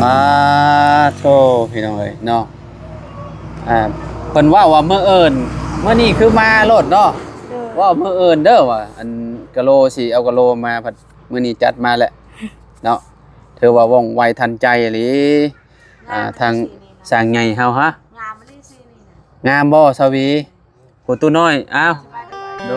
อ่าโธ่พี่น้องเอ้ยเนาะเพิ่นว่ามื้อเอิ้นมื้อนี้คือมาโลดเนาะว่ามื้อเอิ้นเด้อว่าอันกะโลสิเอากะโลมาผัดมื้อนี้จัดมาแหละเนาะถือว่าว่องไวทันใจอีหลีทางสร้างใหญ่เฮาฮะงามบ่ได้ซื้อนี่นะงามบ่สวีผู้ตู้น้อยอ้าวโด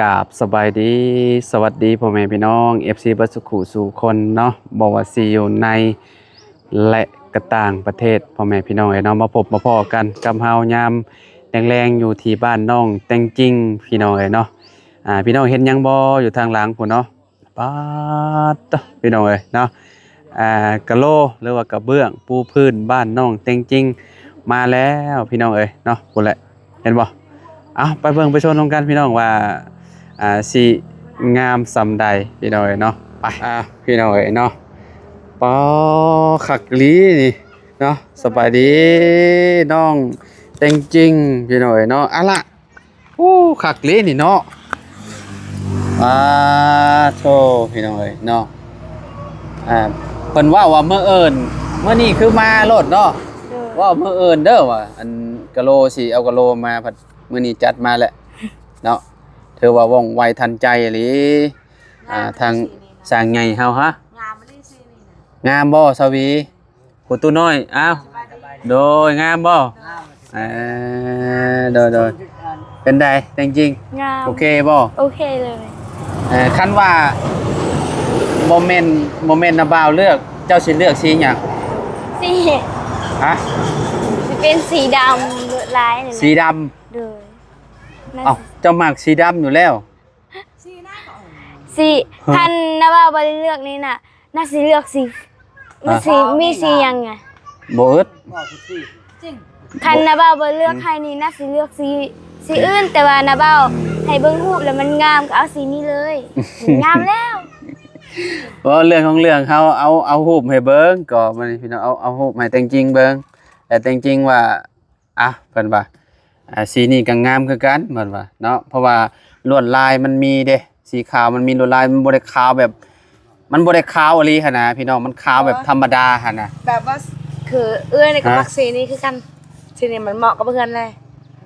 กราบสบายดีสวัสดีพ่อแม่พี่น้อง FC บัสสุขุสู่คนเนาะบ่ว่าสิอยู่ในและก็ต่างประเทศพ่อแม่พี่น้องเนาะมาพบมาพ้อกันกับเฮายามแรงๆอยู่ที่บ้านน้องแตงจริงพี่น้องเนาะพี่น้องเห็นหยังบ่อยู่ทางหลังพุ่นเนาะป๊าดพี่น้องเนาะกะโลหรือว่ากระเบื้องปูพื้นบ้านน้องแตงจริงมาแล้วพี่น้องเนาะพุ่นแหละเห็นบ่เอาไปเบิ่งไปชมกันพี่น้องว่าสิงามสำใดพี่น้องเนาะไปพี่น้องเนาะปอขักลีนี่เนาะสบายดีน้องเต็งจริงพี่น้องเนาะอะละขักลีนี่เนาะโธ่พี่น้องเนาะเพิ่นว่ามื้อเอิ้นมื้อนี้คือมาโลดเนาะว่ามื้อเอิ้นเด้อว่าอันกะโลสิเอากะโลมาผัดมื้อนี้จัดมาแหละเนาะถือว่าว่องไวทันใจอีหลีทางสร้างใหญ่เฮาฮะงามบ่ได้ซื้อนี่นะงามบ่สวีผู้ตู้น้อยอ้าวโดยงามบ่โดยเป็นไดจริงๆงามโอเคบ่โอเคเลยคันว่าโมเมนต์นะบ่าวเลือกเจ้าสิเลือกสีหยังสีฮะสิเป็นสีดำลวดลายนี่สีดำเด้อเจ้ามักสีดำอยู่แล้วสีคันนะบ่าวบ่ได้เลือกนี่น่ะน่าสิเลือกสีมันสีมีสีหยังไงบ่อึดคันนะบ่าวบ่เลือกให้นี่น่าสิเลือกสีอื่นแต่ว่านะบ่าวให้เบิ่งรูปแล้วมันงามก็เอาสีนี้เลยงามแล้วว่าเรื่องของเรื่องเขาเอารูปให้เบิ่งก็มันพี่น้องเอารูปให้แต่งจริงเบิ่งแต่แต่งจริงว่าเพิ่นว่าสีนี้ก็งามคือกันเหมือนว่าเนาะเพราะว่าลวดลายมันมีเด้สีขาวมันมีลวดลายมันบ่ได้ขาวแบบมันบ่ได้ขาวอีหลีหั่นนะพี่น้องมันขาวแบบธรรมดาหั่นน่ะแบบว่าคือนี่ก็มักสีนี้คือกันสีนี้มันเหมาะกับเพื่อนเลย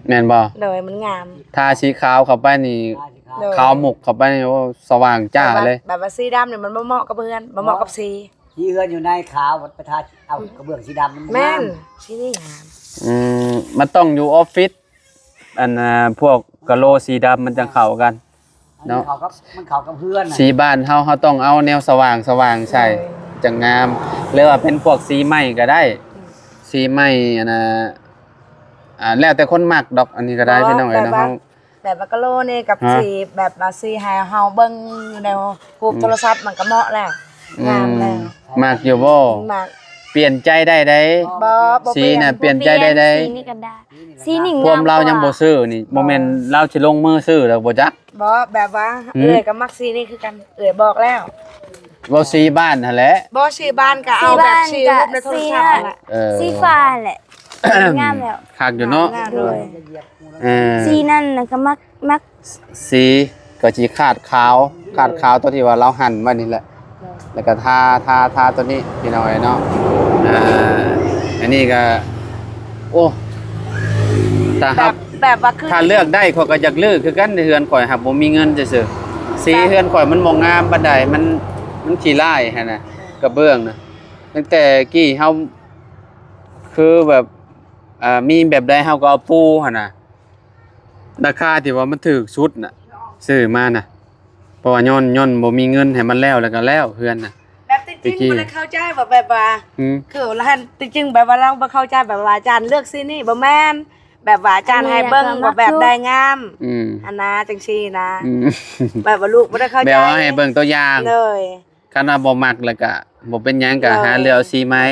แม่นบ่เลยมันงามทาสีขาวเข้าไปนี่ขาวหมกเข้าไปนี่โอ้สว่างจ้าเลยแบบว่าสีดำนี่มันบ่เหมาะกับเพื่อนบ่เหมาะกับสีที่เฮือนอยู่ในขาวไปทาเอากระเบื้องสีดำมันแม่นสีนี้งามมันต้องอยู่ออฟฟิศพวกกะโลสีดำมันจะเข้ากันเนาะมันเข้ากับเพื่อนสีบ้านเฮาต้องเอาแนวสว่างใส่จังงามหรือว่าเป็นพวกสีไม้ก็ได้สีไม้แล้วแต่คนมักดอกอันนี้ก็ได้พี่น้องเนาะแบบว่ากะโลนี่กับสีแบบสีให้เฮาเบิ่งอยู่ในรูปโทรศัพท์มันก็เหมาะแล้วงามแล้วมักอยู่บ่มักเปลี่ยนใจได้บ่สีน่ะเปลี่ยนใจได้สีนี่ก็ได้สีนี่งามความเรายังบ่ซื้อนี่บ่แม่นเราสิลงมือซื้อแล้วบ่จักบ่แบบว่าก็มักสีนี่คือกันบอกแล้วบ่สีบ้านหั่นแหละบ่สีบ้านก็เอาแบบสีรูปในโทรศัพท์นั่นแหละสีฟ้าแหละงามแล้วคักอยู่เนาะสีนั่นน่ะก็มักสีก็สิขาดขาวตัวที่ว่าเราหั่นไว้นี่แหละแล้วก็ทาตัวนี้พี่น้องเนาะอันนี้ก็โอ้ถ้าแบบว่าคือถ้าเลือกได้ข้อยก็อยากเลือกคือกันในเฮือนข่อยครับบ่มีเงินซื่อๆสีเฮือนข่อยมันบ่งามปานใดมันขี้ร้ายหั่นน่ะกระเบื้องน่ะตั้งแต่กี้เฮาคือแบบมีแบบใดเฮาก็เอาปูหั่นน่ะราคาที่ว่ามันถูกสุดน่ะซื้อมาน่ะเพราะว่าย้อนบ่มีเงินให้มันแล้วก็แล้วเฮือนน่ะแบบจริงๆบ่ได้เข้าใจแบบว่าคือร้านจริงๆแบบว่าเราบ่เข้าใจแบบว่าอาจารย์เลือกสีนี่บ่แม่นแบบว่าอาจารย์ให้เบิ่งว่าแบบใดงามอันน่ะจังซี่นะแบบว่าลูกบ่ได้เข้าใจแบบว่าให้เบิ่งตัวอย่างเลยคันว่าบ่มักแล้วก็บ่เป็นหยังก็หาเลือกสีใหม่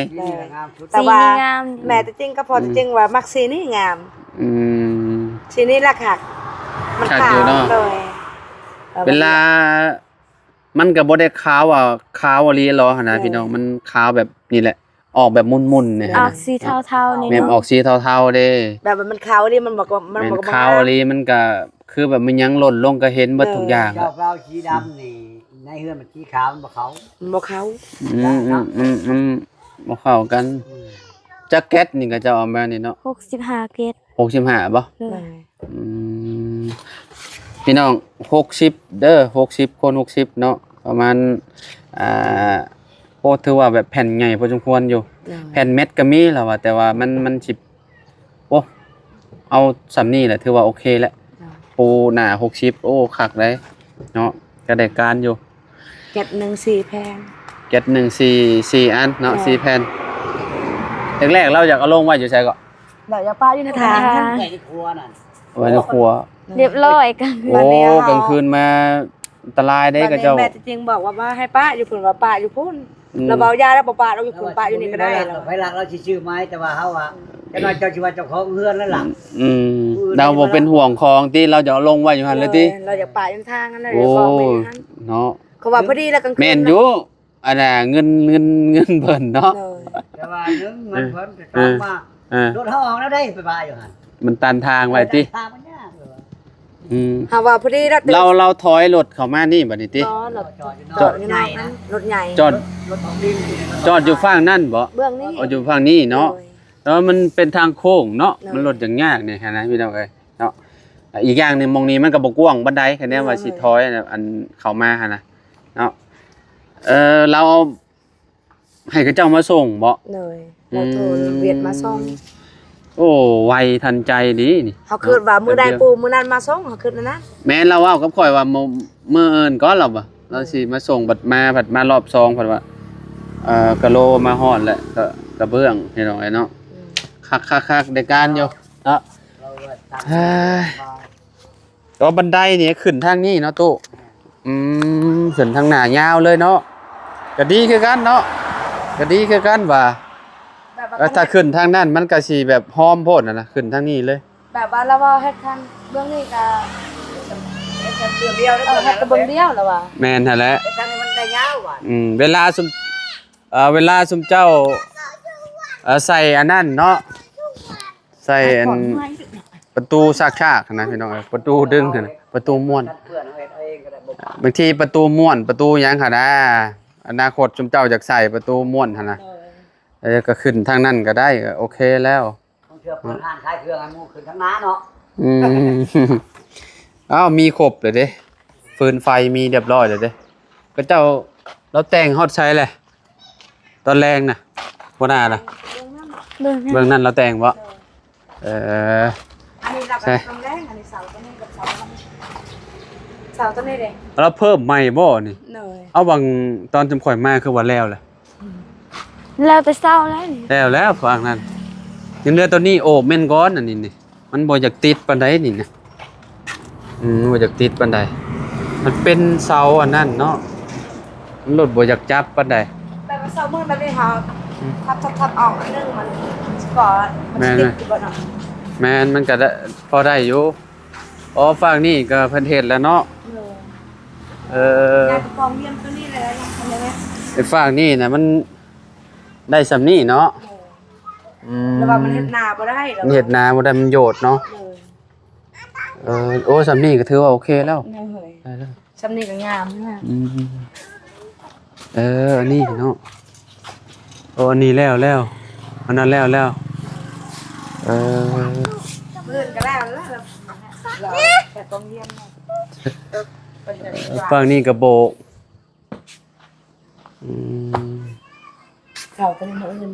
แต่ว่าแม่จริงๆก็พอจริงว่ามักสีนี่งามสีนี่ล่ะค่ะมันขาวเลยเว มันก็บ่ได้ขาวขาวอีหลีหรอหั่นนะพี่น้องมันขาวแบบนี่แหละออกแบบมุนๆเนี่ย ออกสีเทาๆนี่ แม่นออกสีเทาๆเด้ แบบมันขาวนี่มันบอกว่ามัน แม่น บอกว่า ขาวอีหลีมันก็คือแบบมันยังหล่นลงก็เห็นเบิดทุกอย่าง เจ้าเปล่าสีดำนี่ในเฮือนมันสีขาวมันบ่เขา มันบอกขาว มันบ่เข้ากันแจ็คเก็ตนี่ก็จะเอามานี่เนาะ 65เกต 65บ่ เลย อืมพี่น้อง60เด้อ60คน60เนาะประมาณโอ้ถือว่าแบบแผ่นใหญ่พอสมควรอยู่แผ่นเม็ดก็มีแล้วว่าแต่ว่ามันสิโอ้เอาสำนี้แหละถือว่าโอเคแล้วปูหน้า60โอ้คักเลยเนาะก็ได้การอยู่ เก็ดหนึ่งสี่แพง เก็ต4อันเนาะ4แผ่นแรกๆเราอยากเอาลงไว้อยู่ไสก็ เดี๋ยวจะป้าอยู่ในทาง ใส่ในครัวนั่น ไว้ในครัว เรียบร้อยกัน โอ้กลางคืนมาอันตรายได้ก็เจ้า แม่จริงๆบอกว่าให้ป้าอยู่พุ่นว่าป้าอยู่พุ่นเราเบายาแล้วป้าเราอยู่พุ่นป้าอยู่นี่ก็ได้ ไว้หลักเราสิชื่อไม้แต่ว่าเฮาว่าจะน้อยเจ้าสิว่าเจ้าของเฮือนแล้วหลัง เราบ่เป็นห่วงของที่เราจะเอาลงไว้อยู่หั่นเลยติ เราอยากป้าอยู่ทางนั้นเลย โอ้ บอกไปอย่างนั้น เนาะ เขาว่าพอดีแล้วกลางคืน แม่นอยู่อันน่ะเงินเพิ่นเนาะ แต่ว่านึงมันเพิ่นจะเข้ามาร ถเฮาออกแล้วได้ไปบายอยู่หั่น มันตันทางไว้ติ ทางมันยากเลยว่ะ เขาว่าพอดีแล้ว เราถอยรถเข้ามานี่บัดนี้ติ รถ จอดอยู่ จอด น อยู่ ให น ญ่ อกนั้ นะ นรถใหญ่ จอด รถของดิน จอดอยู่ฝั่งนั่นบ่ เบื้องนี้ เอาอยู่ฝั่งนี้เนาะแล้วมันเป็นทางโค้งเนาะ เนาะ มันรถอย่างยากเนี่ยนะพี่น้องเอ้ยเนาะอีกอย่างหนึงมองนี้มันก็บ่กว้างบันไดแค่นี้ว่าสิถอยอันเข้ามาหั่นน่ะเนาะเราเอาให้เขาเจ้ามาส่งบ่ เลยเราโทรเวียดมาส่ง โอ้ไวทันใจดีนี่ เขาคิดว่ามื้อใดปูมื้อนั้นมาส่งเขาคิดนะ แม่นเราเว้ากับข่อยว่ามื้ออื่นก่อนเราบ่เราสิมาส่งบัดมารอบ2เพิ่นว่ากะโลมาฮอดแล้วก็กระเบื้องพี่น้องไอ้เนาะคักๆๆได้การอยู่เนาะ เราว่าตั้ง เฮ้ยตัวบันไดนี่ขึ้นทางนี้เนาะตู้ขึ้นทางหน้ายาวเลยเนาะก็ดีคือกันเนาะก็ดีคือกันว่าถ้าขึ้นทางนั้นมันก็สิแบบหอมโพดนะขึ้นทางนี้เลย แบบว่าเราว่าเฮ็ดคันเบื้องนี้ก็ เดือนเดียวได้ เฮ็ดแต่เบื้องเดียวแล้วว่า แม่นหั่นแหละ แต่ทางนี้มันได้ยาวว่ะ เวลาซุมเจ้าใส่อันนั้นเนาะใส่อันประตูซากชากนะพี่น้องประตูดึงนะประตูม้วน เพื่อนเอาเองก็ได้บ่ บางทีประตูม้วนประตูหยังหั่นนะอนาคตซุมเจ้าอยากใส่ประตูม้วนหั่นนะแล้วก็ขึ้นทางนั้นก็ได้ก็โอเคแล้ว ต้องเชื่อเปิดร้านขายเครื่องให้หมู่ขึ้นทางน้าเนาะ อืม อ้าวมีครบเลยเด้ฟืนไฟมีเรียบร้อยเลยเด้ก็เจ้าเราแต่งฮอดใช้เลยตอนแรงน่ะบ่น่าน่ะ เบิ่ง เบื้องนั้นเราแต่งบ่อันนี้เราก็ทำแรงอันนี้เสาตัวนี้กับเสาตัวนี้เด้ เราเพิ่มใหม่บ่นี่ เลย เอาบางตอนจำข่อยมาคือว่าแล้วแหละ แล้วแต่เศร้าแล้วนี่ แล้วฟังนั้นยังเหลือตัวนี้โอ้แม่นก้อนอันนี้นี่มันบ่อยากติดปานใดนี่นะบ่อยากติดปานใดมันเป็นเสาอันนั้นเนาะมันรถบ่อยากจับปานใด แบบว่าเสามืดแบบนี้ค่ะทับออกอันนึงมันก่อนมันติดอยู่บ่เนาะ แม่นมันก็ได้พอได้อยู่อ๋อฝั่งนี้ก็เพิ่นเฮ็ดแล้วเนาะงานกระปองเยี่ยมตัวนี้เลยยังทำได้ไหม ไอ้ฝั่งนี้น่ะมันได้สำนี้เนาะ แล้วว่ามันเฮ็ดนาบ่ได้แล้ว เฮ็ดนาบ่ได้มันโยดเนาะโอ้สำนี้ก็ถือว่าโอเคแล้ว เลย ได้แล้ว ชำนี่ก็งามนะ อันนี้เนาะโอ้อันนี้แล้วอันนั้นแล้วมื้อก็แล้วเราแต่ต้องเยี่ยมนะ ฝั่งนี้กระโบก เสาตัวนี้มื้ออื่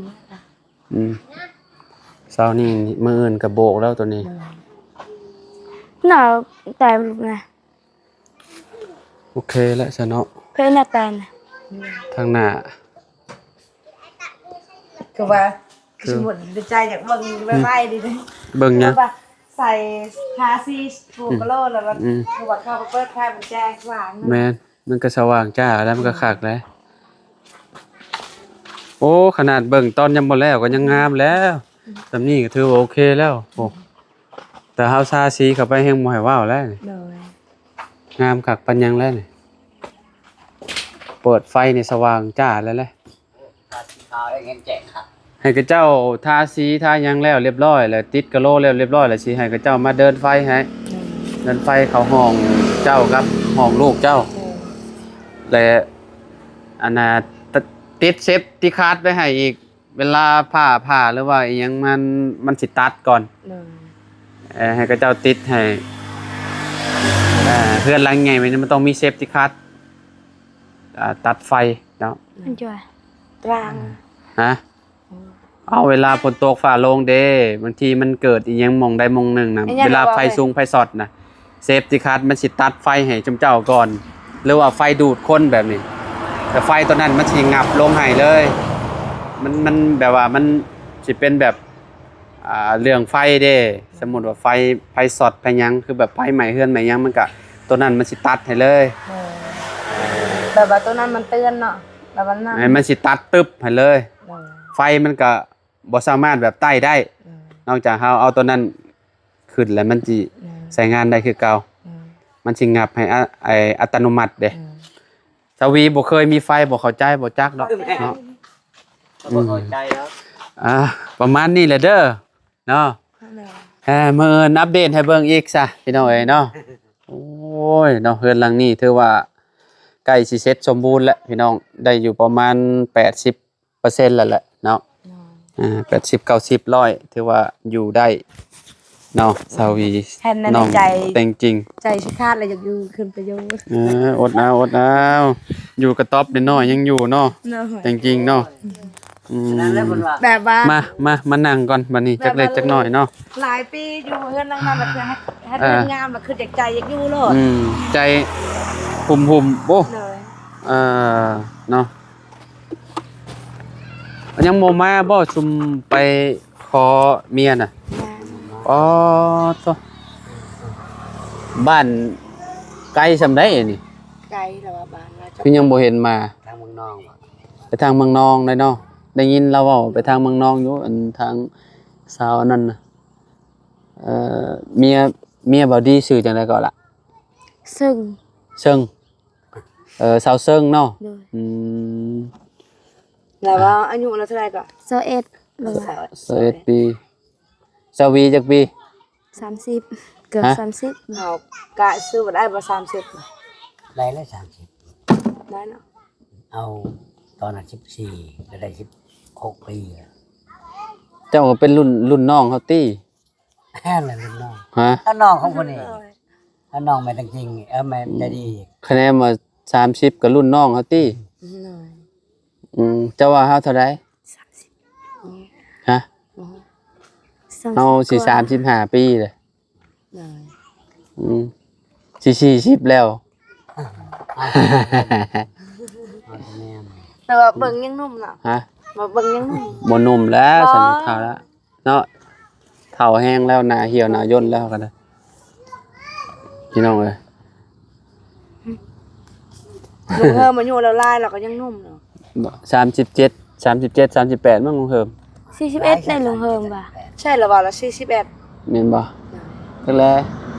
น เสานี่มืออื่นกระโบกแล้วตัวนี้ หนาวแต่นะ โอเคแล้วซะเนาะ เพิ่นน่ะแต่นะ ทางหน้า คือว่าสมุนใจอยากเบิ่งไว้ๆดิ เบิ่งหยัง ว่าใส่ทาซีฟูกโลแล้วก็คือว่าเข้าไปเปิดแค่มันแจ้งว่าง แม่นมันก็สว่างจ้าแล้วมันก็คักแล้วโอ้ขนาดเบิ่งตอนยังบ่แล้วก็ยังงามแล้วสำนี้ก็ถือว่าโอเคแล้วโอ้แต่เฮาซาสีเข้าไปแฮงบ่ให้ว้าวแล้วนี่ เลย งามคักปานยังแล้วนี่ เปิดไฟในสว่างจ้าแล้วแหละ ข่าวได้เงินแจกครับ ให้กับเจ้าทาสีทาหยังแล้วเรียบร้อยแล้วติดกะโหลแล้วเรียบร้อยแล้วสิให้กับเจ้ามาเดินไฟให้เดินไฟเข้าห้องเจ้าครับห้องลูกเจ้าและอันน่ะติดเซฟที่คาดไว้ให้อีกเวลาผ่าหรือว่าอีหยังมันสิตัดก่อนให้กับเจ้าติดให้เพื่อนหลังใหญ่มันต้องมีเซฟที่คาดตัดไฟเนาะ มันจ่อย ตราง ฮะเอาเวลาฝนตกฟ้าโลงเด้บางทีมันเกิดอีหยังหม่องใดหม่องหนึ่งนะเวลาไฟสูงไฟสอดนะเซฟตี้คัทมันสิตัดไฟให้จุ่มเจ้าก่อนหรือว่าไฟดูดคนแบบนี้แต่ไฟตัวนั้นมันสิงับลงให้เลยมันแบบว่ามันสิเป็นแบบเรื่องไฟเด้สมมุติว่าไฟสอดไฟหยังคือแบบไฟใหม่เฮือนใหม่หยังมันก็ตัวนั้นมันสิตัดให้เลยแบบว่าตัวนั้นมันเตือนเนาะแบบว่านั่นมันสิตัดตึ๊บให้เลย ไฟมันก็บ่สามารถแบบใต้ได้นอกจากเฮาเอาตัวนั้นขึ้นแล้วมันสิใช้งานได้คือเก่ามันสิงับให้อัตโนมัติเด้สวีบ่เคยมีไฟบ่เข้าใจบ่จักดอกเนาะบ่เข้าใจแล้วประมาณนี้แหละเด้อเนาะมื้ออัปเดตให้เบิ่งอีกซะพี่น้องเอ้ยเนาะโอ้ยเนาะเฮือนหลังนี้ถือว่าใกล้สิเสร็จสมบูรณ์แล้วพี่น้องได้อยู่ประมาณ80%แล้วแหละเนาะ80-90 100ถือว่าอยู่ได้เนาะสาวีน้องแต่งจริงใจสิคาดเลยอยากอยู่ขึ้นไปอยู่อดเอาอยู่กระต๊อบน้อยยังอยู่เนาะแต่งจริงเนาะแบบว่ามานั่งก่อนบัดนี้จักเล็กจักน้อยเนาะหลายปีอยู่เฮือนนั่งๆแล้วคือให้เฮือนงามแล้วคือใจอยากอยู่โลดใจหุ่มๆโอ้เนาะยังโมมาบ่ชุมไปขอเมียน่ะอ๋อตัวบ้านไกลซำได้นี่ไกลแล้วว่าบ้านเราคือยังบ่เห็นมาทางเมืองนองไปทางเมืองนองได้เนาะได้ยินเราเว้าไปทางเมืองนองอยู่อันทางสาวนั่นน่ะเมียบ่ดีชื่อจังได๋ก็ล่ะซึ่งสาวเซิงเนาะแล้วว่าอายุเราเท่าไหร่ก็21หรือ21ปีสาวีจักปี30เกือบ30เฮากะซื้อบ่ได้บ่30ได้แล้ว30ได้เนาะเอาตอนนั้น14ก็ได้16ปีเจ้าก็เป็นรุ่นน้องเฮาติแฮ่ละรุ่นน้องฮะน้องของคนนี้น้องแม่จริงแม่ใจดีคะแนนมา30ก็รุ่นน้องเฮาติเจ้าว่าเฮาเท่าใด30ฮะเฮาสิ35ปีเลยสิ40แล้วแต่ว่าเบิ่งยังนุ่มเนาะฮะบ่เบิ่งยังนุ่มบ่นุ่มแล้วฉันเฒ่าแล้วเนาะเฒ่าแห้งแล้วหน้าเหี่ยวหน้าย่นแล้วกันนะพี่น้องเอ้ยลุงเฮิมอายุแล้วลายเราก็ยังนุ่มเนาะ37 38มั้งลุงเฮิม41ได้ลุงเฮิมบ่ใช่แล้วว่าละ41แม่นบ่จักแล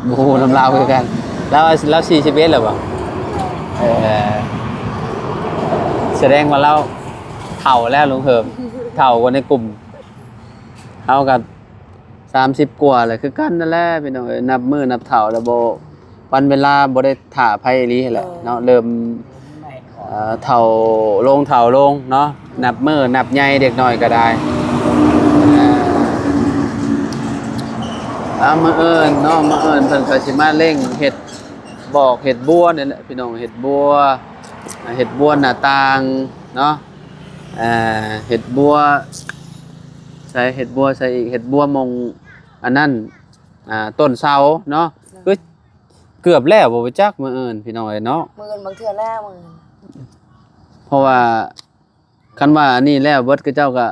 บ่ฮู้นำลาวคือกันแล้ว41แล้วบ่แสดงว่าเราเฒ่าแล้วลุงเฮิมเฒ่ากว่าในกลุ่มเฮากับ30กว่าเลยคือกันนั่นแหละพี่น้องเอ้ยนับมื้อนับเฒ่าแล้วบ่วันเวลาบ่ได้ท่าไผอีหลีแหละเนาะเริ่มเฒ่าลงเนาะนับมื้อนับใหญ่เด็กน้อยก็ได้มื้อเอิ้นเนาะมื้อเอิ้นเพิ่นก็สิมาเร่งเฮ็ดบอกเฮ็ดบัวนี่แหละพี่น้องเฮ็ดบัวหน้าต่างเนาะเฮ็ดบัวใส่เฮ็ดบัวใส่อีกเฮ็ดบัวมงอันนั้นต้นเสาเนาะคือเกือบแล้วบ่จักมื้ออื่นพี่น้องเอ้ยเนาะมื้ออื่นบางเทื่อแล้วมื้อเพราะว่าคันว่าอันนี้แล้วเบิดคือเจ้าก็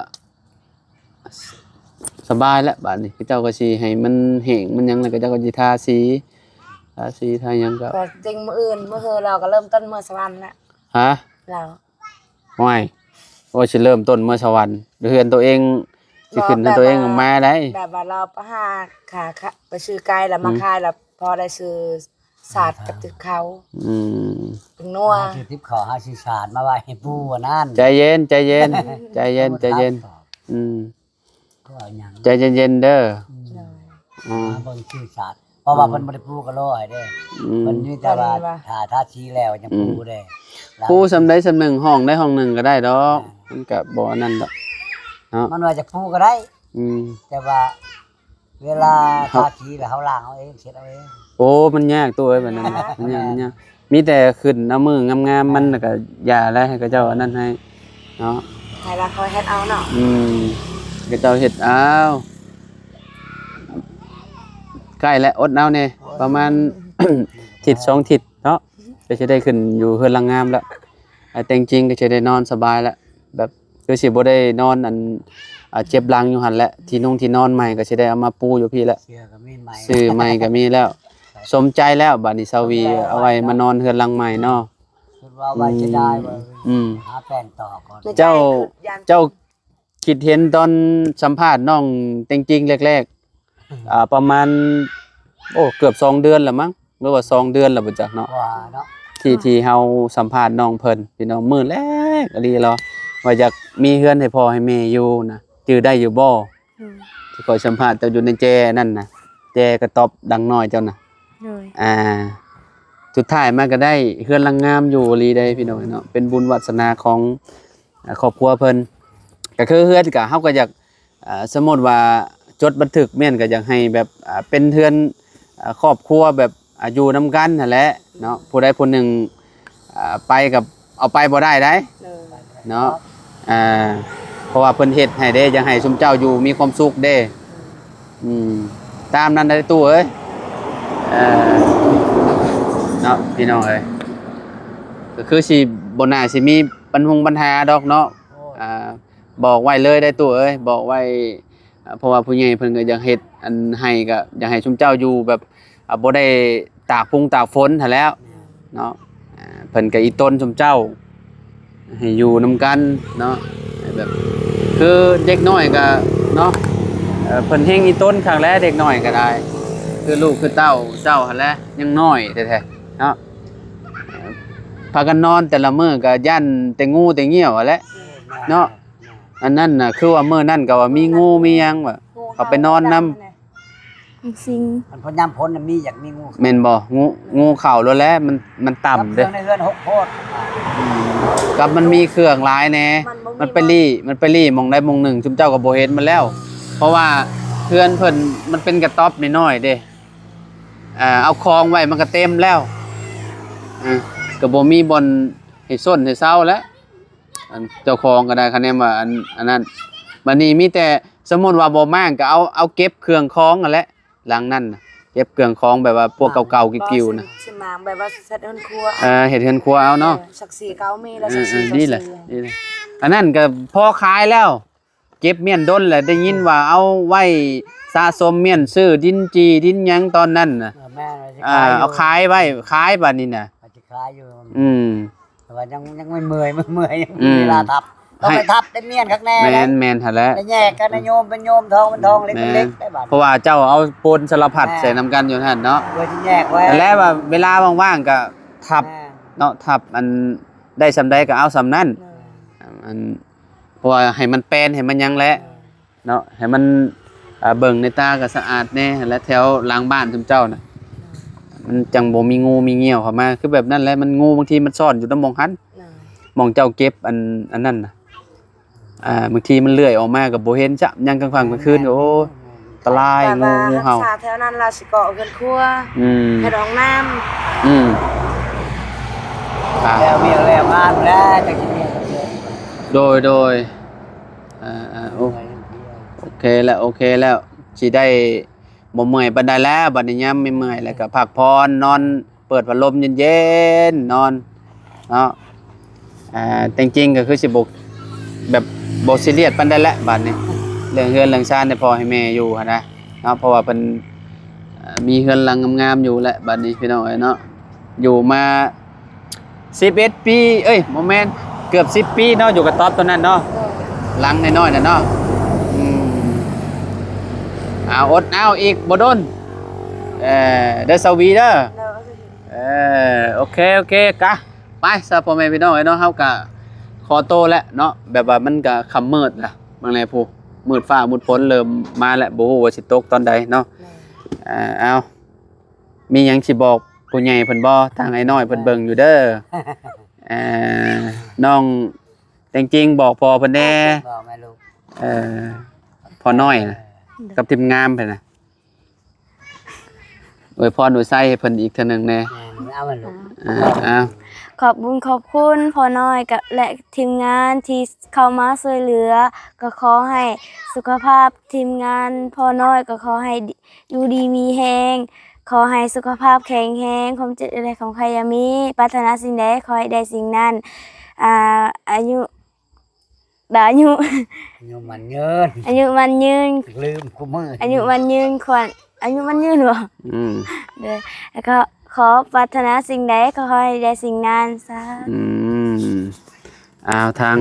สบายแล้วบัดนี้คือเจ้าก็สิให้มันแห้งมันหยังแล้วก็เจ้าก็สิทาสีทาหยังก็จริงมื้ออื่นมื้อเฮอเราก็เริ่มต้นมื้อสวรรค์แล้วฮะเราไม่โอ้สิเริ่มต้นมื้อสวรรค์เฮือนตัวเองสิขึ้นให้ตัวเองมาได้แบบว่าเราไปหาขาไปซื้อไก่แล้วมาขายแล้วพอได้ซื้อ สาดกับตึกเขา อืม ถึงนัว สิทิพขอหาสิสารมาไว้ให้ปู่ว่านั่น ใจเย็นใจเย็นใจเย็นใจเย็นอืม ก็เอาหยัง ใจเย็นๆเด้ออืม มาเบิ่งสิสารเพราะว่าเพิ่นบ่ได้ปู่ก็ร้อยเด้ อืม เพิ่นมีแต่ว่าถ้าทาชี้แล้วยังปู่เด้ ผู้สำได้สำหนึ่งห้องได้ห้องหนึ่งก็ได้ดอกมันก็บ่อันนั้นดอกเนาะ มันว่าจะปู่ก็ได้ อืม แต่ว่า เวลาทาชี้แล้วเฮาล้างเอาเองเช็ดเอาเอง โอ้มันยากตัวเอ้ยแบบนั้นน่ะมันยากมีแต่ขึ้นเอามืองามๆมันแล้วก็อย่าแล้วให้เขาเจ้าอันนั้นให้เนาะ ให้ละคอยเฮ็ดเอาเนาะ อืมก็เจ้าเฮ็ดเอาใกล้แล้วอดเอาแน่ประมาณ ทิศ2ทิศเนาะก็จะได้ขึ้นอยู่เฮือนหลังงามแล้วแต่จริงๆก็จะได้นอนสบายแล้วแบบคือสิบ่ได้นอนอันเจ็บหลังอยู่หั่นแหละที่นอนใหม่ก็สิได้เอามาปูอยู่พี่แล้ว เสื้อก็มีใหม่ ซื้อใหม่ก็มีแล้ว สมใจแล้วบัดนี้ซาวีเอาไว้มานอนเฮือนหลังใหม่เนาะ คิดว่าไว้จะได้บ่ อืม หาแป้งต่อก่อน ในใจ เจ้า คือยัน เจ้าคิดเห็นตอนสัมภาษณ์น้องจริงๆแรกๆประมาณโอ้เกือบ2เดือนแล้วมั้งหรือว่า2เดือนแล้วบ่จักเนาะ ว่าเนาะ ที่เฮาสัมภาษณ์น้องเพิ่นพี่น้องมื้อแรกอะลีเหรอว่าอยากมีเฮือนให้พ่อให้แม่อยู่นะจื้อได้อยู่บ่ โดย ที่คอยสัมภาษณ์เจ้าอยู่ในแจนั่นน่ะแจกระตอบดังน้อยเจ้าน่ะ โดย สุดท้ายมันก็ได้เฮือนลังงามอยู่อีหลีได้พี่น้องเนาะเป็นบุญวาสนาของครอบครัวเพิ่นก็คือเฮือนก็เฮาก็อยากสมมุติว่าจดบันทึกแม่นก็อยากให้แบบเป็นเฮือนครอบครัวแบบอยู่นํกันนั่นแหละเนาะผู้ใดผู้หนึ่งไปกับเอาไปบ่ได้ได้ เออ เนาะเพราะว่าเพิ่นเฮ็ดให้เด้อยากให้ซุมเจ้าอยู่มีความสุขเด้ตามนั้นได้ตู้เอ้ยเนาะพี่น้องเอ้ยก็คือสิบ่น่าสิมีปัญหาดอกเนาะบอกไว้เลยได้ตู้เอ้ยบอกไว้เพราะว่าผู้ใหญ่เพิ่นก็อยากเฮ็ดอันให้ก็อยากให้ซุมเจ้าอยู่แบบบ่ได้ตากตากฝนหั่นแหล้วเนาะเพิ่นก็อีต้นซุมเจ้าให้อยู่นํกันเนาะแบบคือเด็กน้อยก็เนาะเพิ่นเฮงอีต้นครั้งแรกเด็กน้อยก็ได้คือลูกคือเต้าเจ้าหั่นแหละยังน้อยแท้ๆเนาะพากันนอนแต่ละมื้อก็ยันแต่งูแต่เงี้ยวหั่นแหละเนาะอันนั้นน่ะคือว่ามื้อนั้นก็ว่ามีงูมีหยังว่าเขาไปนอนนำ ซิง มันพ้นยามพ้นน่ะมีอยากมีงู แม่นบ่งูเข้าแล้วแหละมันต่ำ เด้ เด้ ในเรือนหกโพด กับมันมีเครื่องหลายแหน่มันไปรี่หมองใดหมองหนึ่งชุมเจ้าก็บ่เห็นมันแล้ว เพราะว่าเพื่อนเพิ่นมันเป็นกระต๊อบน้อยๆเด้เอาคลองไว้มันก็เต็มแล้วก็บ่มีบ่อนให้ส้นให้เซาแล้วอันเจ้าของก็ได้คะแนนว่าอันนั้นบัดนี้มีแต่สมมุติว่าบ่มางก็เอาเก็บเครื่องคล้องนั่นแหละหลังนั้นน่ะเก็บเครื่องคล้องแบบว่าพวกเก่าๆกิ้วๆนะ สิมาแบบว่าเฮ็ดเฮือนครัว เฮ็ดเฮือนครัวเอาเนาะ สักสีเก้ามีแล้วสักสี นี่แหละนี่แหละอันนั้นก็พอขายแล้ว เก็บเมียนดนแหละได้ยินว่าเอาไว้สะสมเมียนซื้อดินจีดินหยังตอนนั้นน่ะ แม่ว่าจะ เอาขายไว้ขายบัดนี้น่ะ ว่าจะขายอยู่ แต่ว่ายังไม่เมื่อยยังมีเวลาทับต้องไปทับได้เมียนข้างแน่ แม่ นะ นแม่นหั่นแหละ ได้แยกกันนะโยมเป็นโยมทองเป็นทองเล็กเป็นเล็กได้บัด เพราะว่าเจ้าเอาปนสารพัดใส่นํกันอยู่นั่นเนาะ โดยที่แยกไว้ แต่แล้วว่าเวลาว่างๆก็ทับเนาะทับอันได้สำใดก็เอาสำนั้นอันเพราะว่าให้มันแปลนให้มันหยังแหละเนาะให้มันเบิ่งในตาก็สะอาดแน่และแถวหลังบ้านซุมเจ้าน่ะมันจังบ่มีงูมีเงี้ยวเข้ามาคือแบบนั้นแหละมันงูบางทีมันซ่อนอยู่นำหม่องหันหม่องเจ้าเก็บอันนั้นน่ะบางทีมันเลื้อยออกมาก็บ่เห็นจ้ะยังกลางค่ำกลางคืนก็โอ้ตรายงูเห่า รักษาแถวนั้นล่ะสิเกาะเฮือนครัว เฮ็ดห้องน้ำ แล้วเมียแล้วงานแล้วจะกินเมียก็เยอะ โดยโอเคแล้วสิได้บ่เมื่อยปานใดแล้วบัดนี้ยามไม่เมื่อยแล้วก็พักผ่อนนอนเปิดพัดลมเย็นๆนอนเนาะจริงๆก็คือสิบ่แบบบ่ซีเรียสปานใดแล้วบัดนี้เรื่องเฮือนเรื่องชานให้พ่อให้แม่อยู่หั่นนะเนาะเพราะว่าเพิ่นมีเฮือนหลังงามๆอยู่แล้วบัดนี้พี่น้องเอ้ยเนาะอยู่มา11ปีเอ้ยบ่แม่นเกือบ10ปีเนาะอยู่กับต๊อบตัวนั้นเนาะหลังน้อยๆน่ะเนาะอดเอาอีกบ่โดนเด้อสวีเด้อ โอเคกะไปซะพ่อแม่พี่น้องเนาะเฮาก็ขอโตแล้วเนาะแบบว่ามันก็ค่ำมืดล่ะบางแลผู้มืดฟ้ามืดฝนเริ่มมาแล้วบ่ฮู้ว่าสิตกตอนใดเนาะเอามีหยังสิบอกผู้ใหญ่เพิ่นบ่ทางไอ้น้อยเพิ่นเบิ่งอยู่เด้อน้องจริงๆบอกพ่อเพิ่นแน่ บอกแม่ลูก พ่อน้อยนะกับทีมงานเพิ่นน่ะอวยพรอวยไส้ให้เพิ่นอีกเทื่อนึงแน่ เอามาลูก เอา ขอบคุณขอบคุณพ่อน้อยกับและทีมงานที่เข้ามาช่วยเหลือก็ขอให้สุขภาพทีมงานพ่อน้อยก็ขอให้อยู่ดีมีแฮงขอให้สุขภาพแข็งแรงความเจ็บอะไรของใครอย่ามีปรารถนาสิ่งใดขอให้ได้สิ่งนั้นอายุอายุ อยู่มันเยิน อายุมันยืน ลืมกูมือ อายุมันยืนควรอายุมันยืนบ่ เด้อแล้วก็ขอปรารถนาสิ่งใดก็ขอให้ได้สิ่งนั้นสาธุ เอาทาง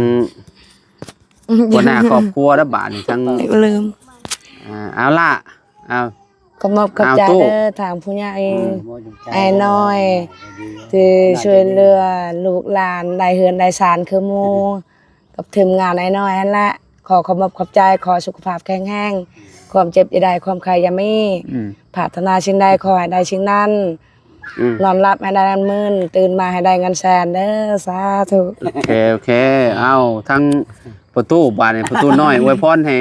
หัวหน้าครอบครัวแล้วบาดนี่ทาง ลืม เอาล่ะเอา ก็มอบกับใจ เอาตู้ เด้อทางผู้ใหญ่ไอ้น้อย ที่ช่วยเหลือลูกหลานได้เฮือนได้ศาลคือหมู่กับทีมงานไอ้น้อยนั่นแหละขอขอบขอบใจขอสุขภาพแข็งแรงความเจ็บอย่าได้ความใครอย่ามีปรารถนาสิ่งใดขอให้ได้สิ่งนั้นนอนหลับให้ได้เงินหมื่นตื่นมาให้ได้เงินแสนเด้อสาธุ โอเคเอาทั้งประตูบาดนี่ประตูน้อยอวยพรให้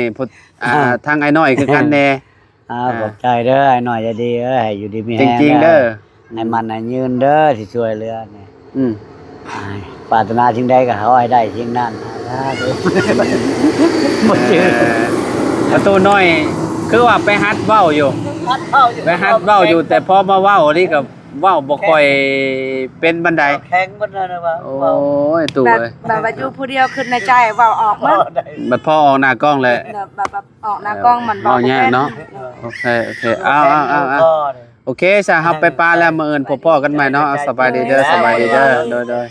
ทางไอ้น้อยคือกันแน่ ขอบใจเด้อไอ้หน่อยจะดีให้อยู่ดีมี จ แฮง ริงๆเด้อ ให้มันให้ยืนเด้อที่ช่วยเหลือเนี่ย อืม ปรารถนาสิ่งใดก็ขอให้ได้สิ่งนั้นสาธุบ่ชื่อ ประตูน้อยคือว่าไปฮัดเว้าอยู่ไปฮัดเว้าอยู่แต่พอมาเว้านี่ก็เว้าบ่ค่อยเป็นบันได แข็งบ่นั่นน่ะว่า โอ้ยตู่ แบบ เอ้ย แบบว่าอยู่ผู้เดียวขึ้นในใจเว้าออกมั้ง บัดพ่อออกหน้ากล้องเลย แบบออกหน้ากล้องมัน เอาแย่เนาะโอเคเอาโอเคซะครับไปปลาแล้วมื้ออื่นพบพ่อกันใหม่เนาะเอาสบายดีเด้อสบายดีเด้อโดย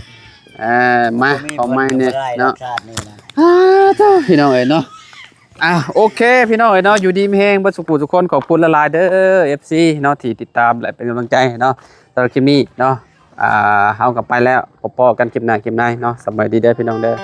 มาของใหม่เนี่ยเนาะพี่น้องเอ้ยเนาะโอเคพี่น้องเอ้ยเนาะอยู่ดีมีแฮงบ่สุขทุกคนขอบคุณละลายเด้อ FC เนาะที่ติดตามและเป็นกำลังใจเนาะสำหรับคลิปนี้เนาะเฮากลับไปแล้วพบกันคลิปหน้าเนาะสบายดีเด้อพี่น้องเด้อ